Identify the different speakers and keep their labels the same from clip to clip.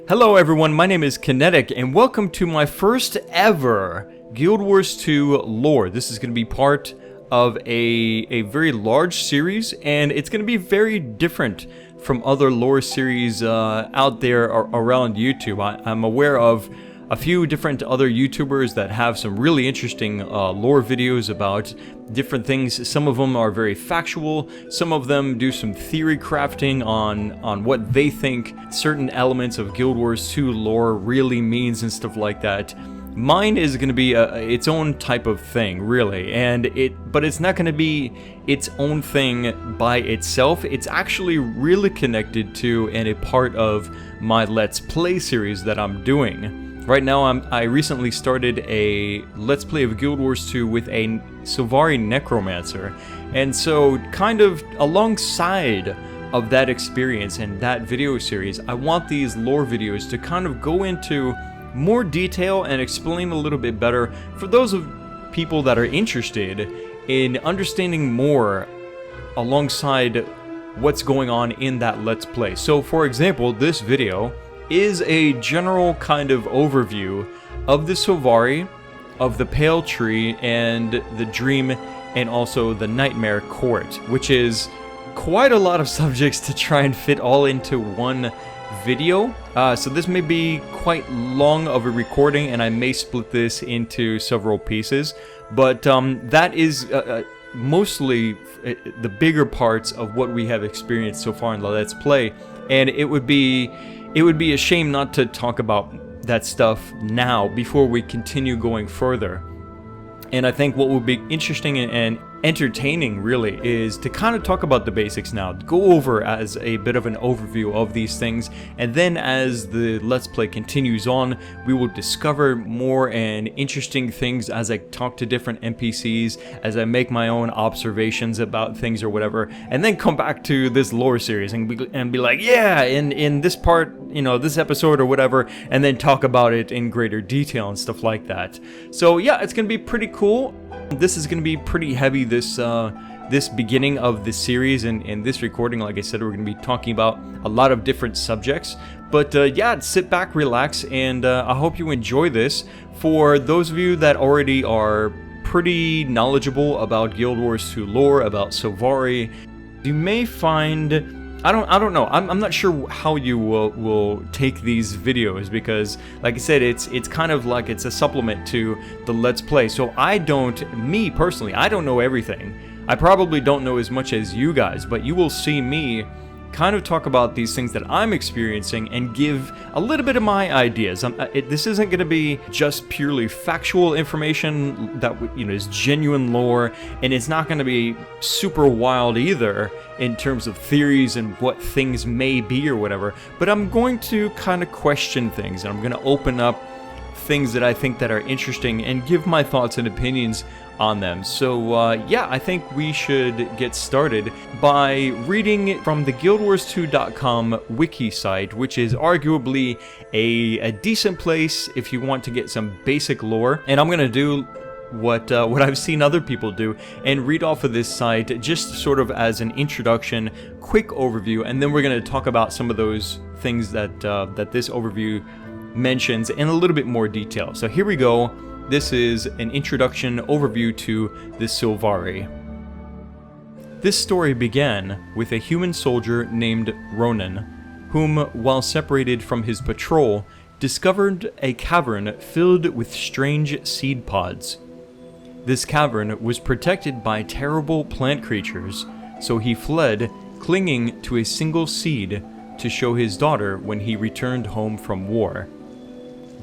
Speaker 1: Hello everyone, my name is Kinetic, and welcome to my first ever Guild Wars 2 lore. This is going to be part of a very large series, and it's going to be very different from other lore series out there around YouTube. I'm aware of a few different other YouTubers that have some really interesting lore videos about different things. Some of them are very factual, some of them do some theory crafting on what they think certain elements of Guild Wars 2 lore really means and stuff like that. Mine is going to be its own type of thing, really, but it's not going to be its own thing by itself. It's actually really connected to and a part of my Let's Play series that I'm doing. Right now, I recently started a Let's Play of Guild Wars 2 with a Sylvari Necromancer, and so kind of alongside of that experience and that video series, I want these lore videos to kind of go into more detail and explain a little bit better for those of people that are interested in understanding more alongside what's going on in that Let's Play. So for example, this video is a general kind of overview of the Sylvari, of the Pale Tree, and the Dream, and also the Nightmare Court, which is quite a lot of subjects to try and fit all into one video. So this may be quite long of a recording, and I may split this into several pieces, but that is mostly the bigger parts of what we have experienced so far in the Let's Play, and it would be a shame not to talk about that stuff now before we continue going further. And I think what would be interesting and entertaining really is to kind of talk about the basics now, go over as a bit of an overview of these things, and then as the Let's Play continues on, we will discover more and interesting things as I talk to different NPCs, as I make my own observations about things or whatever, and then come back to this lore series and be like, yeah, in this part, you know, this episode or whatever, and then talk about it in greater detail and stuff like that. So yeah, it's gonna be pretty cool. This is going to be pretty heavy, this beginning of the series, and in this recording, like I said, we're going to be talking about a lot of different subjects. But yeah, sit back, relax, and I hope you enjoy this. For those of you that already are pretty knowledgeable about Guild Wars 2 lore, about Sylvari, you may find... I don't know. I'm not sure how you will take these videos, because, like I said, it's kind of like it's a supplement to the Let's Play. So me personally, I don't know everything. I probably don't know as much as you guys, but you will see me kind of talk about these things that I'm experiencing and give a little bit of my ideas. This isn't going to be just purely factual information that is genuine lore, and it's not going to be super wild either in terms of theories and what things may be or whatever, but I'm going to kind of question things, and I'm going to open up things that I think that are interesting and give my thoughts and opinions on them. So yeah, I think we should get started by reading from the guildwars2.com wiki site, which is arguably a decent place if you want to get some basic lore. And I'm going to do what I've seen other people do and read off of this site just sort of as an introduction, quick overview, and then we're going to talk about some of those things that this overview mentions in a little bit more detail. So here we go. This is an introduction overview to the Sylvari. This story began with a human soldier named Ronan, whom, while separated from his patrol, discovered a cavern filled with strange seed pods. This cavern was protected by terrible plant creatures, so he fled, clinging to a single seed to show his daughter when he returned home from war.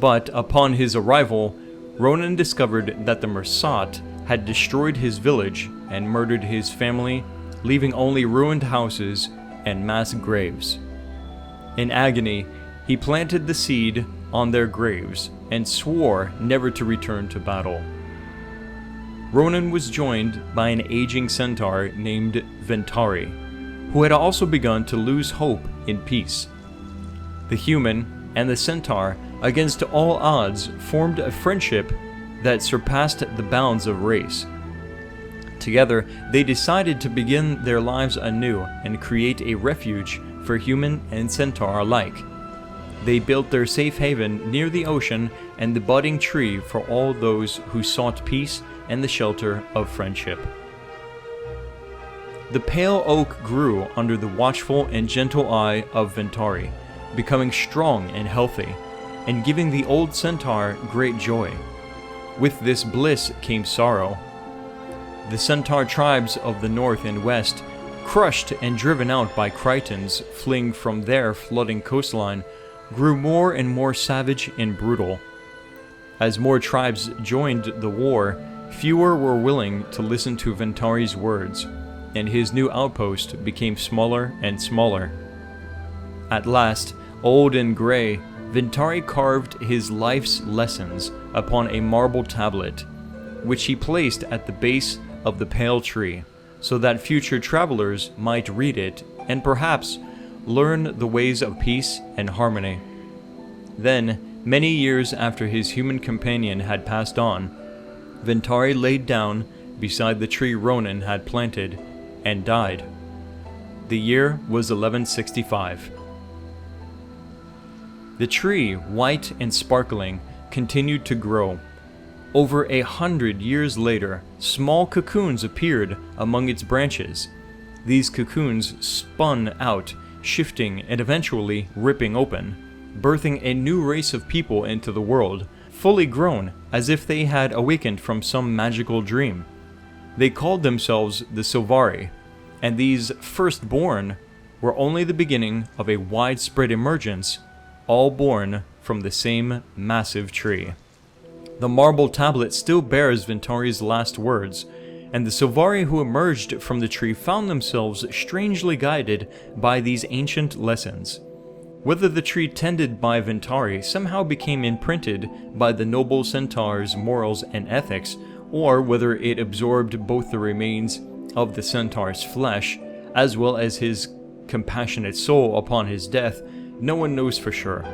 Speaker 1: But upon his arrival, Ronan discovered that the Mersat had destroyed his village and murdered his family, leaving only ruined houses and mass graves. In agony, he planted the seed on their graves and swore never to return to battle. Ronan was joined by an aging centaur named Ventari, who had also begun to lose hope in peace. The human and the centaur, against all odds, formed a friendship that surpassed the bounds of race. Together, they decided to begin their lives anew and create a refuge for human and centaur alike. They built their safe haven near the ocean and the budding tree for all those who sought peace and the shelter of friendship. The pale oak grew under the watchful and gentle eye of Ventari, becoming strong and healthy, and giving the old centaur great joy. With this bliss came sorrow. The centaur tribes of the north and west, crushed and driven out by Critons fleeing from their flooding coastline, grew more and more savage and brutal. As more tribes joined the war, fewer were willing to listen to Ventari's words, and his new outpost became smaller and smaller. At last, old and gray, Ventari carved his life's lessons upon a marble tablet, which he placed at the base of the pale tree, so that future travelers might read it and perhaps learn the ways of peace and harmony. Then, many years after his human companion had passed on, Ventari laid down beside the tree Ronan had planted and died. The year was 1165. The tree, white and sparkling, continued to grow. Over 100 years later, small cocoons appeared among its branches. These cocoons spun out, shifting and eventually ripping open, birthing a new race of people into the world, fully grown, as if they had awakened from some magical dream. They called themselves the Sylvari, and these firstborn were only the beginning of a widespread emergence, all born from the same massive tree. The marble tablet still bears Ventari's last words, and the Sylvari who emerged from the tree found themselves strangely guided by these ancient lessons. Whether the tree tended by Ventari somehow became imprinted by the noble centaur's morals and ethics, or whether it absorbed both the remains of the centaur's flesh, as well as his compassionate soul upon his death, no one knows for sure.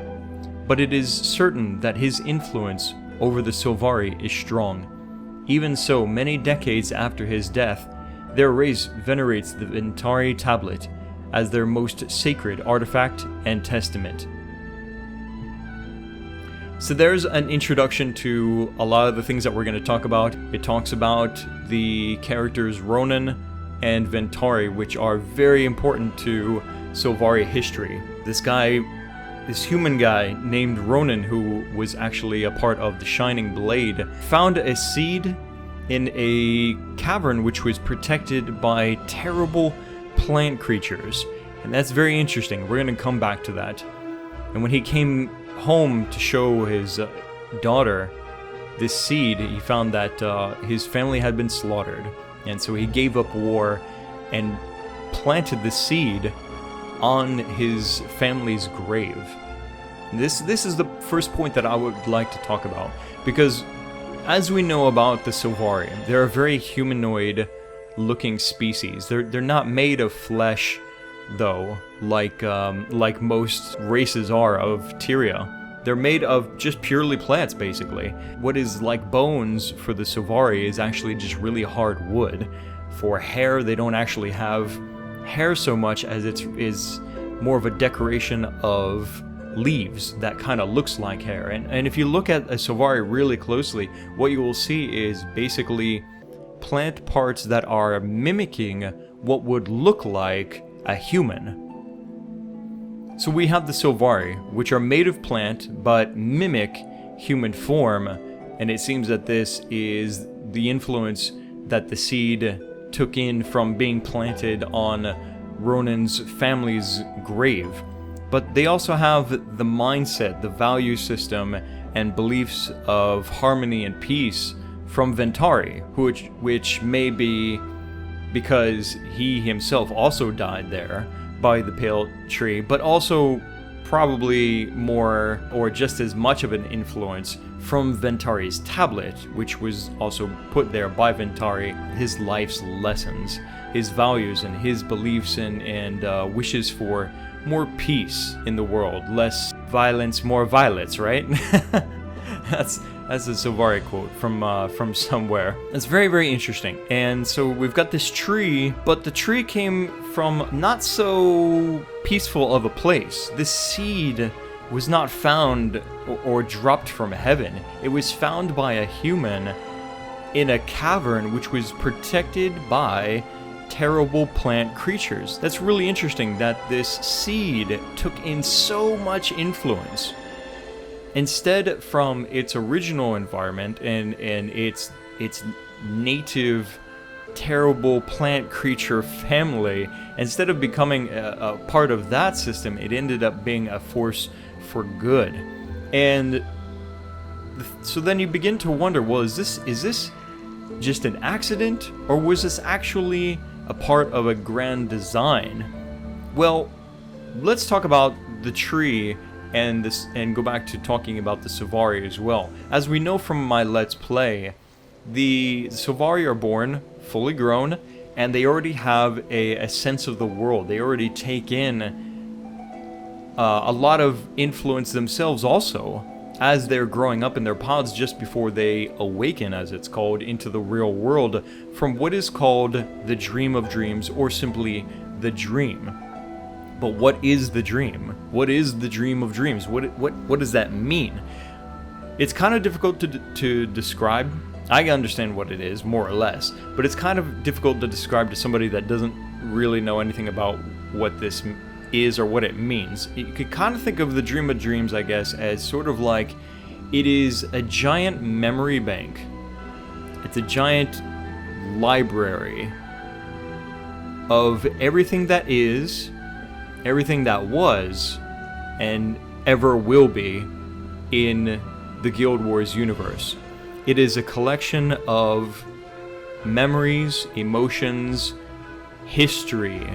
Speaker 1: But it is certain that his influence over the Sylvari is strong. Even so, many decades after his death, their race venerates the Ventari tablet as their most sacred artifact and testament. So there's an introduction to a lot of the things that we're going to talk about. It talks about the characters Ronan and Ventari, which are very important to Sylvari history. This human guy named Ronan, who was actually a part of the Shining Blade, found a seed in a cavern which was protected by terrible plant creatures. And that's very interesting. We're going to come back to that. And when he came home to show his daughter this seed, he found that his family had been slaughtered. And so he gave up war and planted the seed on his family's grave. This is the first point that I would like to talk about, because as we know about the Sylvari, they're a very humanoid looking species. They're not made of flesh though, like most races are of Tyria. They're made of just purely plants, basically. What is like bones for the Sylvari is actually just really hard wood. For hair, they don't actually have hair so much as it is more of a decoration of leaves that kind of looks like hair. And if you look at a Sylvari really closely, what you will see is basically plant parts that are mimicking what would look like a human. So we have the Sylvari, which are made of plant but mimic human form, and it seems that this is the influence that the seed took in from being planted on Ronan's family's grave. But they also have the mindset, the value system, and beliefs of harmony and peace from Ventari, which may be because he himself also died there by the pale tree, but also probably more or just as much of an influence from Ventari's tablet, which was also put there by Ventari, his life's lessons, his values and his beliefs and wishes for more peace in the world, less violence, more violets, right? That's a Sylvari quote from somewhere. It's very, very interesting. And so we've got this tree, but the tree came from not so peaceful of a place. This seed was not found or dropped from heaven. It was found by a human in a cavern which was protected by terrible plant creatures. That's really interesting that this seed took in so much influence. Instead, from its original environment and its native terrible plant creature family, instead of becoming a part of that system, it ended up being a force for good. And so then you begin to wonder, well, is this just an accident, or was this actually a part of a grand design? Well, let's talk about the tree and go back to talking about the Sylvari as well. As we know from my Let's Play, the Sylvari are born fully grown, and they already have a sense of the world. They already take in a lot of influence themselves also, as they're growing up in their pods just before they awaken, as it's called, into the real world from what is called the Dream of Dreams, or simply the Dream. But what is the dream? What is the Dream of Dreams? What does that mean? It's kind of difficult to describe. I understand what it is, more or less, but it's kind of difficult to describe to somebody that doesn't really know anything about what this is or what it means. You could kind of think of the Dream of Dreams, I guess, as sort of like it is a giant memory bank. It's a giant library of everything that is, everything that was, and ever will be in the Guild Wars universe. It is a collection of memories, emotions, history,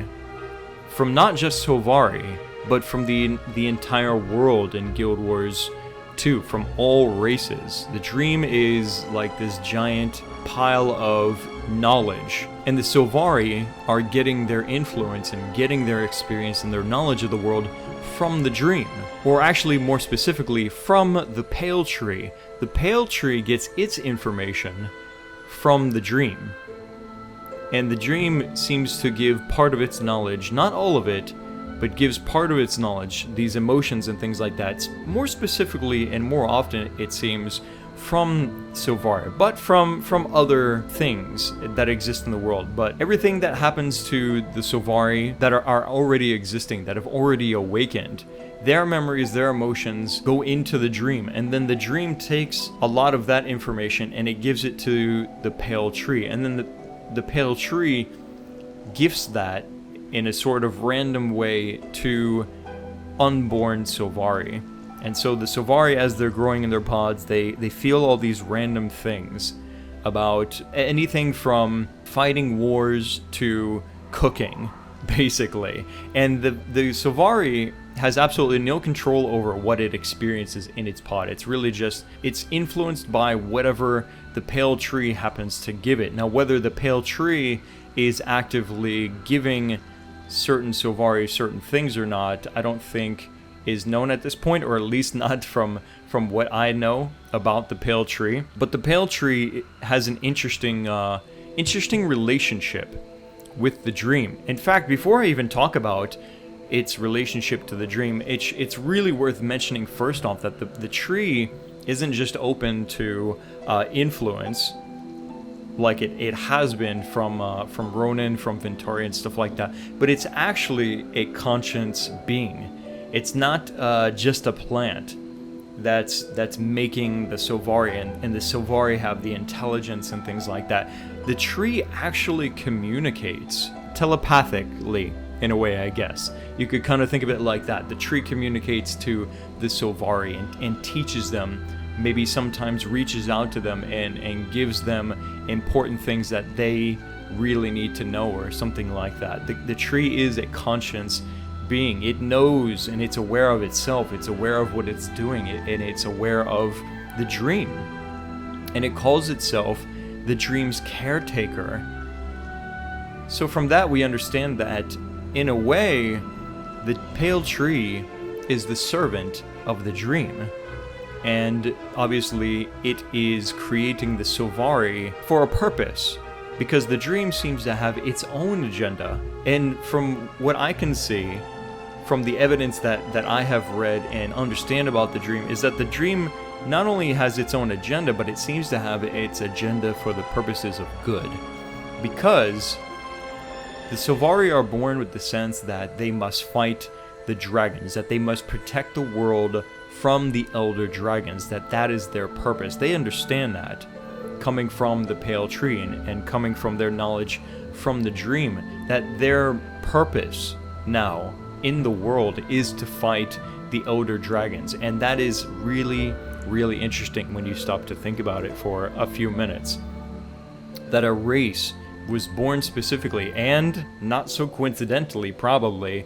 Speaker 1: from not just Sylvari, but from the entire world in Guild Wars 2, from all races. The Dream is like this giant pile of knowledge, and the Sylvari are getting their influence and getting their experience and their knowledge of the world from the Dream, or actually more specifically from the Pale Tree. The Pale Tree gets its information from the Dream, and the Dream seems to give part of its knowledge, not all of it, but gives part of its knowledge, these emotions and things like that, more specifically and more often, it seems, from Sylvari, but from other things that exist in the world. But everything that happens to the Sylvari that are already existing, that have already awakened, their memories, their emotions go into the Dream, and then the Dream takes a lot of that information and it gives it to the Pale Tree, and then the Pale Tree gifts that in a sort of random way to unborn Sylvari. And so the Sylvari, as they're growing in their pods, they feel all these random things about anything from fighting wars to cooking, basically. And the Sylvari has absolutely no control over what it experiences in its pod. It's really just, it's influenced by whatever the Pale Tree happens to give it. Now, whether the Pale Tree is actively giving certain Sylvari certain things or not, I don't think is known at this point, or at least not from what I know about the Pale Tree. But the Pale Tree has an interesting relationship with the Dream. In fact, before I even talk about its relationship to the Dream, it's really worth mentioning first off that the tree isn't just open to influence like it has been from Ronin, from Venturi and stuff like that, but it's actually a conscious being. It's not just a plant that's making the Sylvari, and the Sylvari have the intelligence and things like that. The tree actually communicates telepathically, in a way, I guess. You could kind of think of it like that. The tree communicates to the Sylvari and teaches them, maybe sometimes reaches out to them and gives them important things that they really need to know, or something like that. The tree is a conscious being. It knows, and it's aware of itself. It's aware of what it's doing, and it's aware of the Dream. And it calls itself the Dream's caretaker. So from that, we understand that, in a way, the Pale Tree is the servant of the Dream. And obviously, it is creating the Sylvari for a purpose, because the Dream seems to have its own agenda. And from what I can see, from the evidence that I have read and understand about the dream, is that the dream not only has its own agenda, but it seems to have its agenda for the purposes of good. Because the Sylvari are born with the sense that they must fight the dragons, that they must protect the world from the elder dragons, that is their purpose. They understand that, coming from the pale tree and coming from their knowledge from the dream, that their purpose now in the world is to fight the elder dragons. And that is really, really interesting when you stop to think about it for a few minutes. That a race was born specifically, and not so coincidentally probably,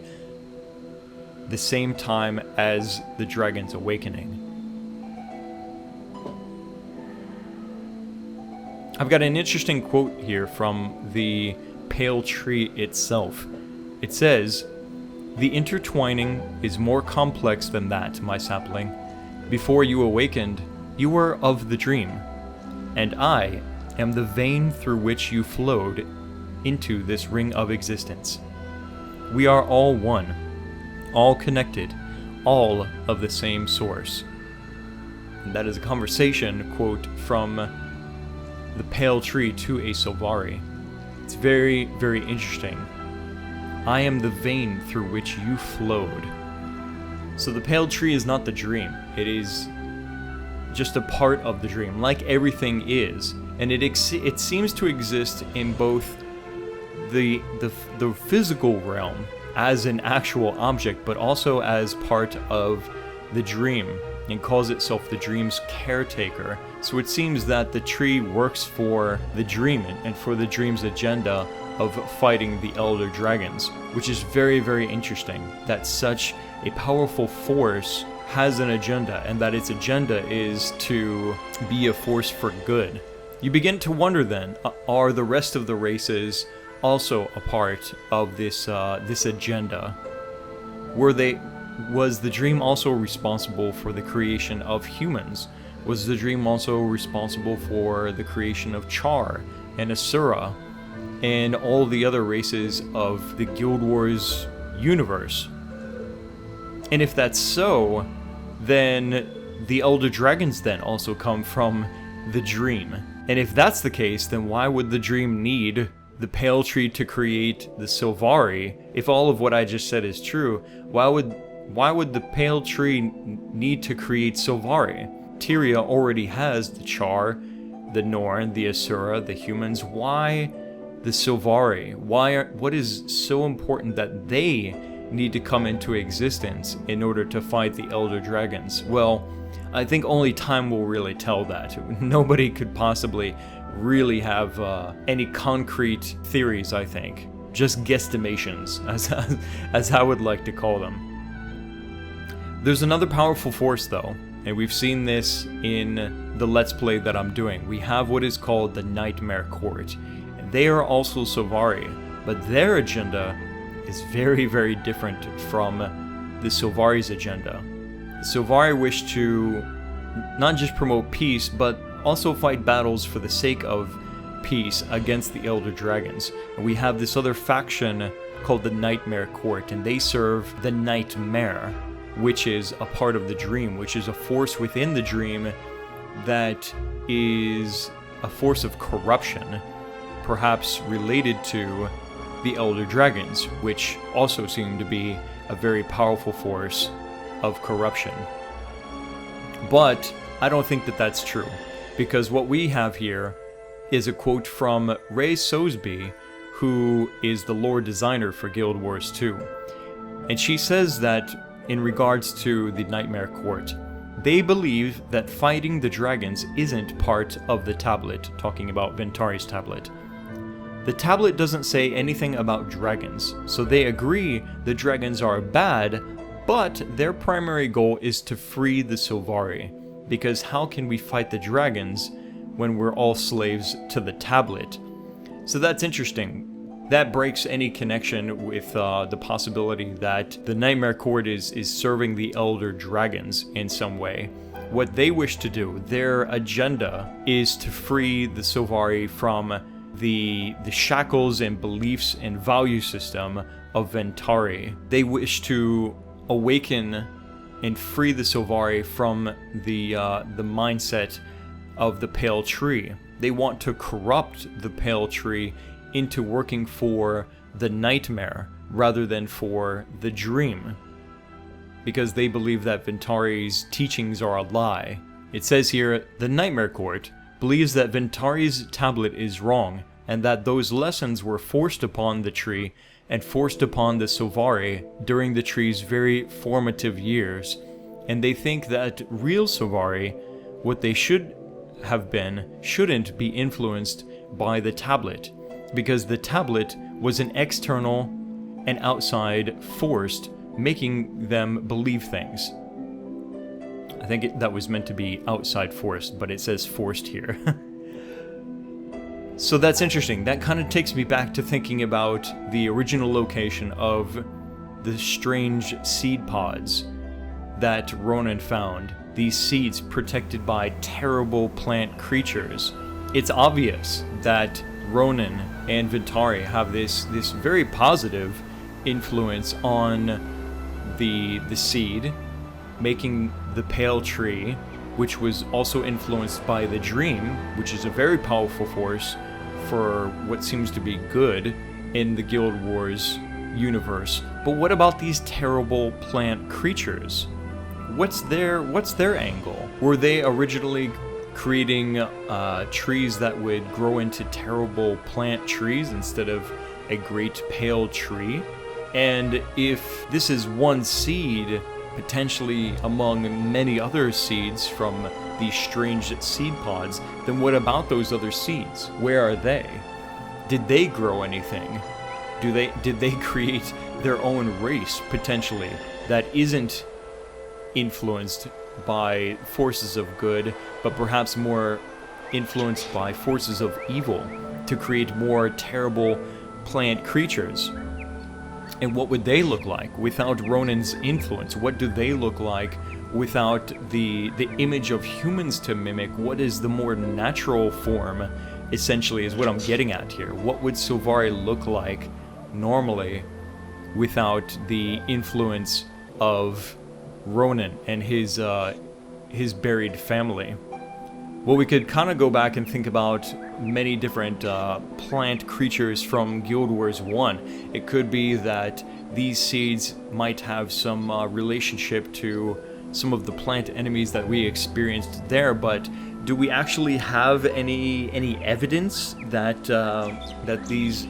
Speaker 1: the same time as the dragon's awakening. I've got an interesting quote here from the pale tree itself. It says, "The intertwining is more complex than that, my sapling. Before you awakened, you were of the dream, and I am the vein through which you flowed into this ring of existence. We are all one, all connected, all of the same source." And that is a conversation, quote, from the pale tree to a Sylvari. It's very, very interesting. I am the vein through which you flowed. So the pale tree is not the dream. It is just a part of the dream, like everything is. And it seems to exist in both the physical realm as an actual object, but also as part of the dream, and calls itself the dream's caretaker. So it seems that the tree works for the dream and for the dream's agenda of fighting the elder dragons, which is very, very interesting, that such a powerful force has an agenda, and that its agenda is to be a force for good. You begin to wonder then, are the rest of the races also a part of this agenda? Was the dream also responsible for the creation of humans? Was the dream also responsible for the creation of Char and Asura and all the other races of the Guild Wars universe? And if that's so, then the Elder Dragons then also come from the dream. And if that's the case, then why would the dream need the Pale Tree to create the Sylvari? If all of what I just said is true, why would the Pale Tree need to create Sylvari? Tyria already has the Char, the Norn, the Asura, the humans. Why the Sylvari? What is so important that they need to come into existence in order to fight the Elder Dragons? Well, I think only time will really tell that. Nobody could possibly really have any concrete theories, I think. Just guesstimations, as I would like to call them. There's another powerful force, though, and we've seen this in the Let's Play that I'm doing. We have what is called the Nightmare Court. They are also Sylvari, but their agenda is very, very different from the Sylvari's agenda. The Sylvari wish to not just promote peace, but also fight battles for the sake of peace against the Elder Dragons. And we have this other faction called the Nightmare Court, and they serve the Nightmare, which is a part of the dream, which is a force within the dream that is a force of corruption, perhaps related to the Elder Dragons, which also seem to be a very powerful force of corruption. But I don't think that that's true, because what we have here is a quote from Ray Soesby, who is the lore designer for Guild Wars 2. And she says that in regards to the Nightmare Court, they believe that fighting the dragons isn't part of the tablet, talking about Ventari's tablet. The tablet doesn't say anything about dragons, so they agree the dragons are bad, but their primary goal is to free the Sylvari, because how can we fight the dragons when we're all slaves to the tablet? So that's interesting. That breaks any connection with the possibility that the Nightmare Court is serving the Elder Dragons in some way. What they wish to do, their agenda, is to free the Sylvari from the shackles and beliefs and value system of Ventari. They wish to awaken and free the Sylvari from the mindset of the Pale Tree. They want to corrupt the Pale Tree into working for the nightmare rather than for the dream, because they believe that Ventari's teachings are a lie. It says here, the Nightmare Court believes that Ventari's tablet is wrong, and that those lessons were forced upon the tree and forced upon the Sylvari during the tree's very formative years. And they think that real Sylvari, what they should have been, shouldn't be influenced by the tablet, because the tablet was an external and outside force making them believe things. I think that was meant to be outside forced, but it says forced here. So that's interesting. That kind of takes me back to thinking about the original location of the strange seed pods that Ronan found. These seeds protected by terrible plant creatures. It's obvious that Ronan and Ventari have this very positive influence on the seed, making the Pale Tree, which was also influenced by the Dream, which is a very powerful force for what seems to be good in the Guild Wars universe. But what about these terrible plant creatures? What's their angle? Were they originally creating trees that would grow into terrible plant trees instead of a great pale tree? And if this is one seed, potentially among many other seeds from these strange seed pods, then what about those other seeds? Where are they? Did they grow anything? Did they create their own race, potentially, that isn't influenced by forces of good, but perhaps more influenced by forces of evil to create more terrible plant creatures? And what would they look like without Ronan's influence? What do they look like without the image of humans to mimic? What is the more natural form, essentially, is what I'm getting at here. What would Sylvari look like normally without the influence of Ronan and his buried family? Well, we could kind of go back and think about many different plant creatures from Guild Wars 1. It could be that these seeds might have some relationship to some of the plant enemies that we experienced there, but do we actually have any evidence that that these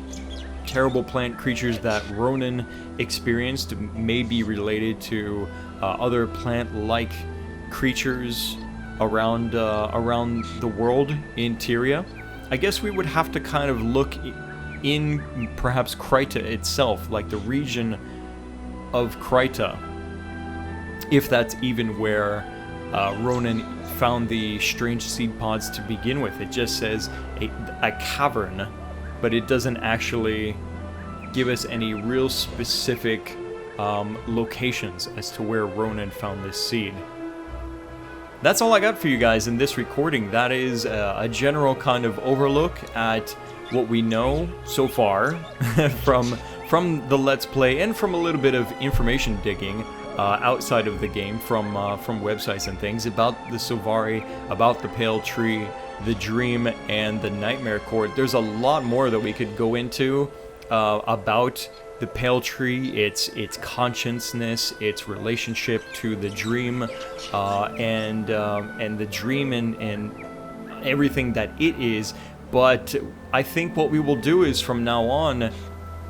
Speaker 1: terrible plant creatures that Ronan experienced may be related to other plant-like creatures around the world in Tyria? I guess we would have to kind of look in perhaps Kryta itself, like the region of Kryta, if that's even where Ronan found the strange seed pods to begin with. It just says a cavern, but it doesn't actually give us any real specific locations as to where Ronan found this seed. That's all I got for you guys in this recording. That is a general kind of overlook at what we know so far from the Let's Play and from a little bit of information digging outside of the game from websites and things about the Sylvari, about the Pale Tree, the Dream, and the Nightmare Court. There's a lot more that we could go into about the Pale Tree, its consciousness, its relationship to the Dream, and the Dream and everything that it is. But I think what we will do is from now on,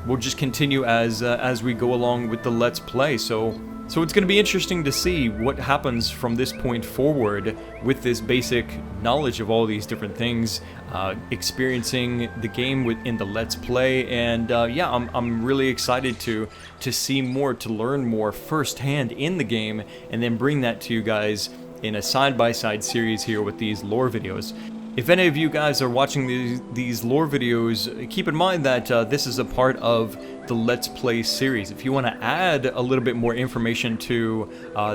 Speaker 1: we'll just continue as we go along with the Let's Play. So it's going to be interesting to see what happens from this point forward with this basic knowledge of all these different things, experiencing the game in the Let's Play, and yeah, I'm really excited to see more, to learn more firsthand in the game, and then bring that to you guys in a side-by-side series here with these lore videos. If any of you guys are watching these lore videos, keep in mind that this is a part of the Let's Play series. If you want to add a little bit more information to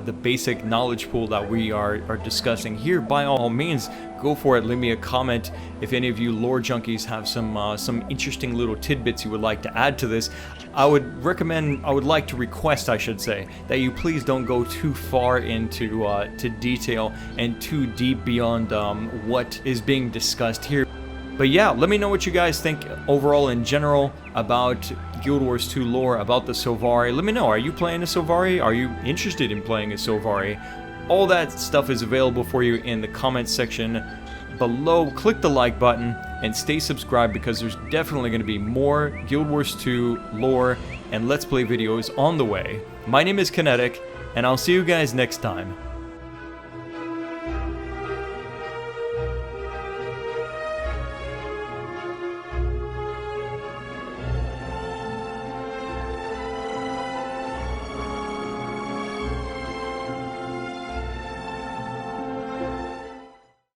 Speaker 1: the basic knowledge pool that we are discussing here, by all means, go for it. Leave me a comment if any of you lore junkies have some interesting little tidbits you would like to add to this. I would recommend, I would like to request, I should say, that you please don't go too far into to detail and too deep beyond what is being discussed here. But yeah, let me know what you guys think overall in general about Guild Wars 2 lore, about the Sylvari. Let me know, are you playing a Sylvari? Are you interested in playing a Sylvari? All that stuff is available for you in the comments section below. Click the like button and stay subscribed, because there's definitely going to be more Guild Wars 2 lore and Let's Play videos on the way. My name is Kinetic, and I'll see you guys next time.